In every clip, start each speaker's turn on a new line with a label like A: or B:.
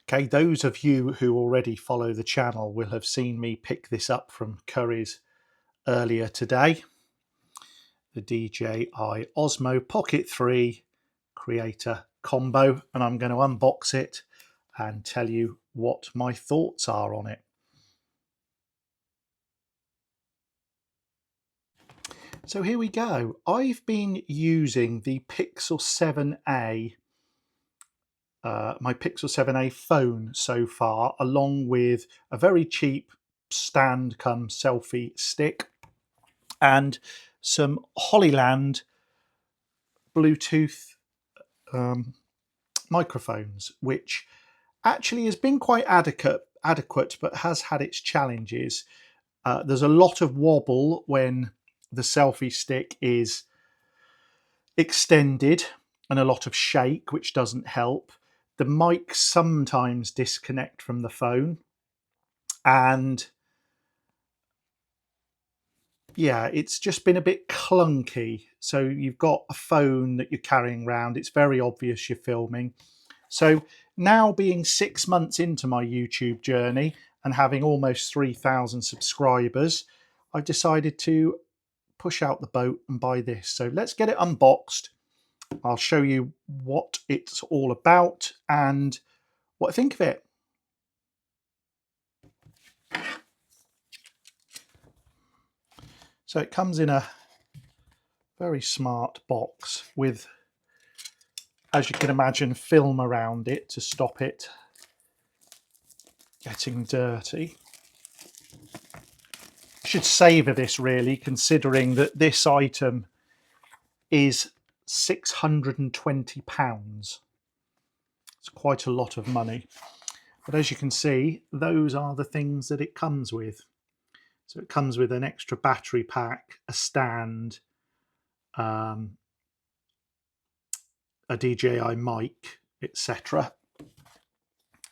A: Okay, those of you who already follow the channel will have seen me pick this up from Curry's earlier today. The DJI Osmo Pocket 3 Creator Combo, and I'm going to unbox it and tell you what my thoughts are on it. So here we go. I've been using the Pixel 7a, my Pixel 7a phone so far, along with a very cheap stand come selfie stick and some Hollyland Bluetooth microphones, which actually has been quite adequate, but has had its challenges. There's a lot of wobble when the selfie stick is extended and a lot of shake, which doesn't help. The mics sometimes disconnect from the phone, and yeah, it's just been a bit clunky. So you've got a phone that you're carrying around. It's very obvious you're filming. So now, being 6 months into my YouTube journey and having almost 3,000 subscribers, I decided to push out the boat and buy this. So let's get it unboxed. I'll show you what it's all about and what I think of it. So it comes in a very smart box with, as you can imagine, film around it to stop it getting dirty. I should savour this really, considering that this item is £620. It's quite a lot of money. But as you can see, those are the things that it comes with. So it comes with an extra battery pack, a stand, a DJI mic, etc.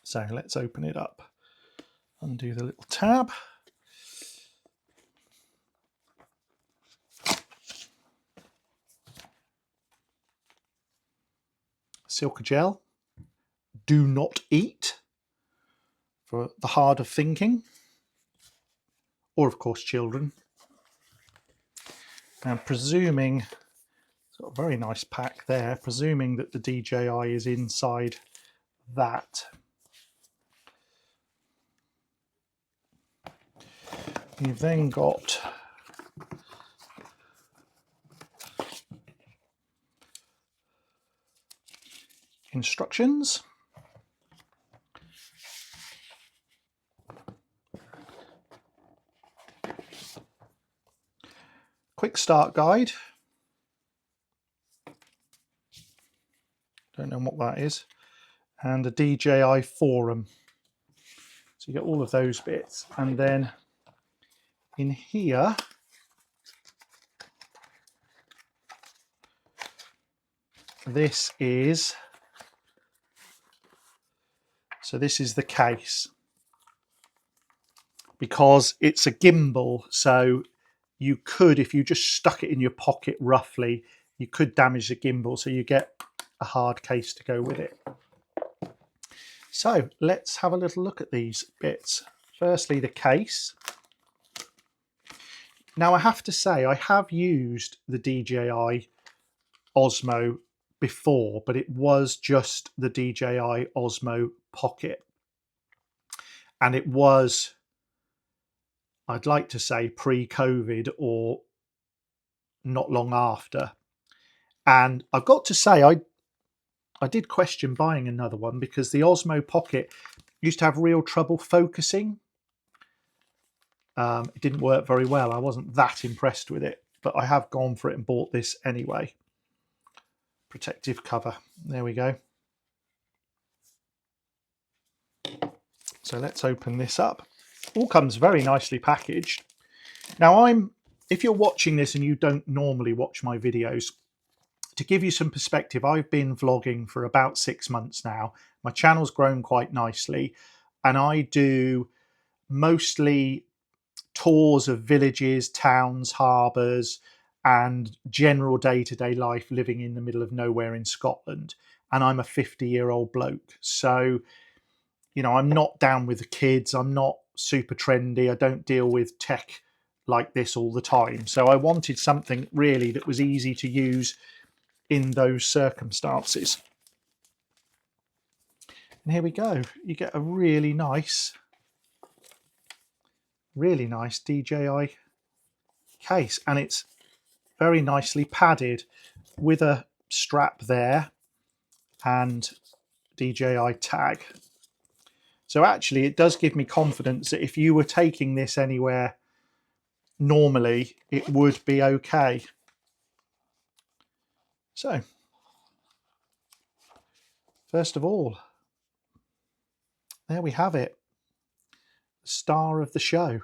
A: So let's open it up. Undo the little tab. Silica gel. Do not eat, for the hard of thinking, or of course children. And presuming, it's got a very nice pack there, presuming that the DJI is inside that. You've then got instructions, quick start guide, don't know what that is, and a DJI forum. So you get all of those bits, and then in here this is the case, because it's a gimbal, so you could, if you just stuck it in your pocket roughly, you could damage the gimbal, so you get a hard case to go with it. So let's have a little look at these bits. Firstly, the case. Now I have to say, I have used the DJI Osmo before, but it was just the DJI Osmo Pocket. And it was, I'd like to say, pre-COVID or not long after. And I've got to say, I did question buying another one, because the Osmo Pocket used to have real trouble focusing. It didn't work very well. I wasn't that impressed with it, but I have gone for it and bought this anyway. Protective cover. There we go. So let's open this up. All comes very nicely packaged. Now if you're watching this and you don't normally watch my videos, to give you some perspective, I've been vlogging for about 6 months now. My channel's grown quite nicely, and I do mostly tours of villages, towns, harbours, and general day-to-day life living in the middle of nowhere in Scotland. And I'm a 50-year-old bloke. So you know, I'm not down with the kids. I'm not super trendy. I don't deal with tech like this all the time. So I wanted something really that was easy to use in those circumstances. And here we go. You get a really nice DJI case, and it's very nicely padded with a strap there and DJI tag. So actually it does give me confidence that if you were taking this anywhere normally, it would be okay. So first of all, there we have it, the star of the show.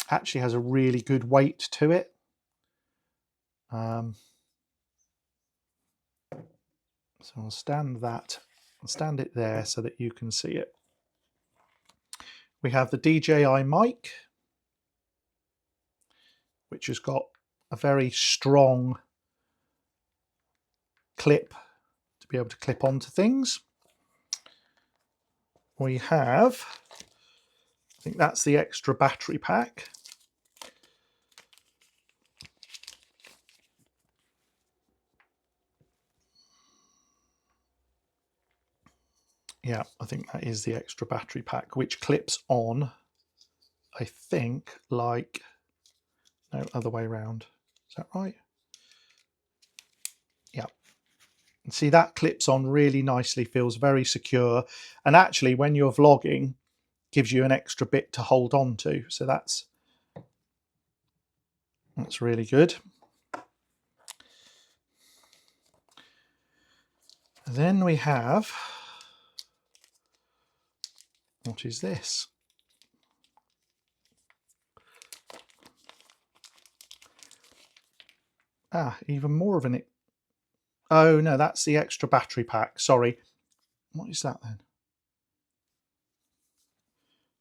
A: Actually has a really good weight to it. So I'll stand it there so that you can see it. We have the DJI mic, which has got a very strong clip to be able to clip onto things. We have, I think that's the extra battery pack. Yeah, I think that is the extra battery pack, which clips on, I think, like, no, other way around. Is that right? Yeah. And see, that clips on really nicely, feels very secure. And actually, when you're vlogging, gives you an extra bit to hold on to. So that's really good. And then we have, what is this? Ah, even more of an... Oh, no, that's the extra battery pack. Sorry. What is that then?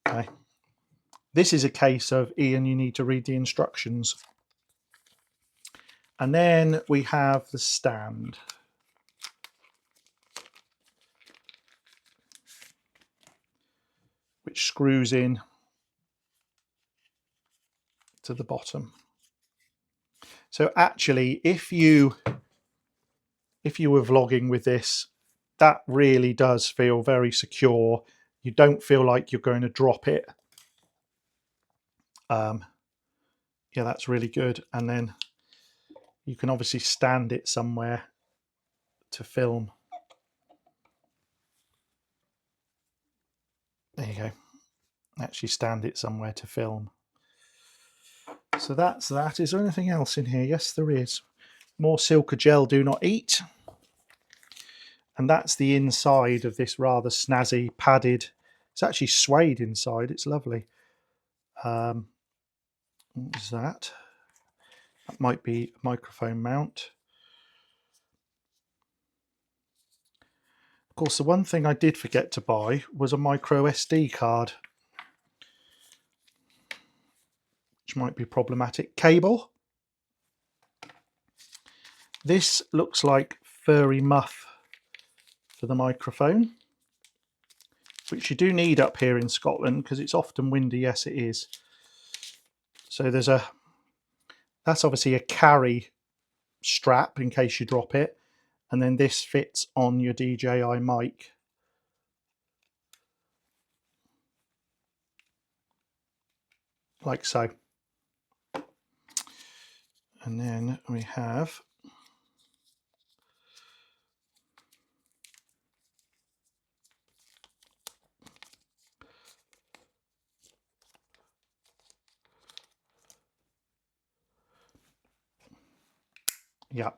A: Okay. This is a case of, Ian, you need to read the instructions. And then we have the stand. Which screws in to the bottom. So actually, if you were vlogging with this, that really does feel very secure. You don't feel like you're going to drop it. Yeah, that's really good. And then you can obviously stand it somewhere to film. There you go. Actually stand it somewhere to film. So that's that. Is there anything else in here? Yes, there is. More Silka Gel Do Not Eat. And that's the inside of this rather snazzy padded. It's actually suede inside. It's lovely. What is that? That might be a microphone mount. Of course, the one thing I did forget to buy was a micro SD card, which might be problematic. Cable. This looks like furry muff for the microphone, which you do need up here in Scotland because it's often windy. Yes, it is. So there's that's obviously a carry strap in case you drop it. And then this fits on your DJI mic. Like so. And then we have yeah,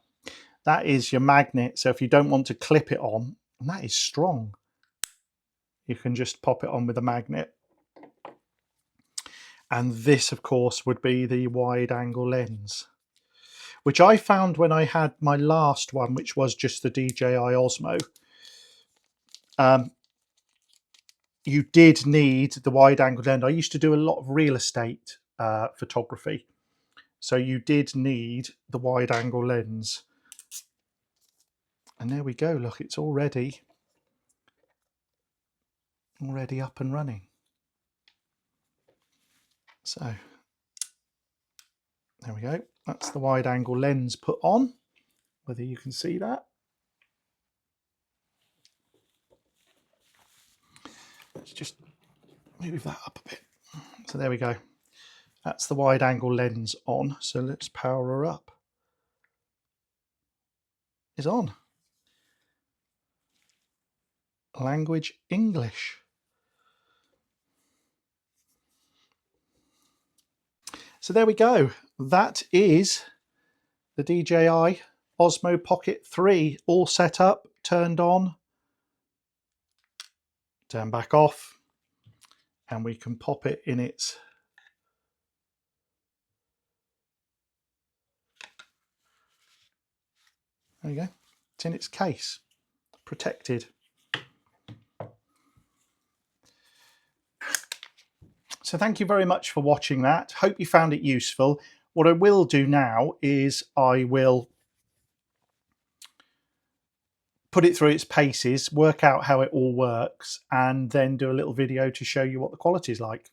A: that is your magnet. So if you don't want to clip it on, and that is strong, you can just pop it on with a magnet. And this, of course, would be the wide angle lens, which I found when I had my last one, which was just the DJI Osmo. You did need the wide angle lens. I used to do a lot of real estate photography. So you did need the wide angle lens. And there we go. Look, it's already already up and running. So there we go. That's the wide angle lens put on, whether you can see that. Let's just move that up a bit. So there we go. That's the wide angle lens on. So let's power her up. It's on. Language English. So there we go. That is the DJI Osmo Pocket 3 all set up, turned on, turn back off, and we can pop it in its there you go. It's in its case, protected. So thank you very much for watching that. Hope you found it useful. What I will do now is I will put it through its paces, work out how it all works, and then do a little video to show you what the quality is like.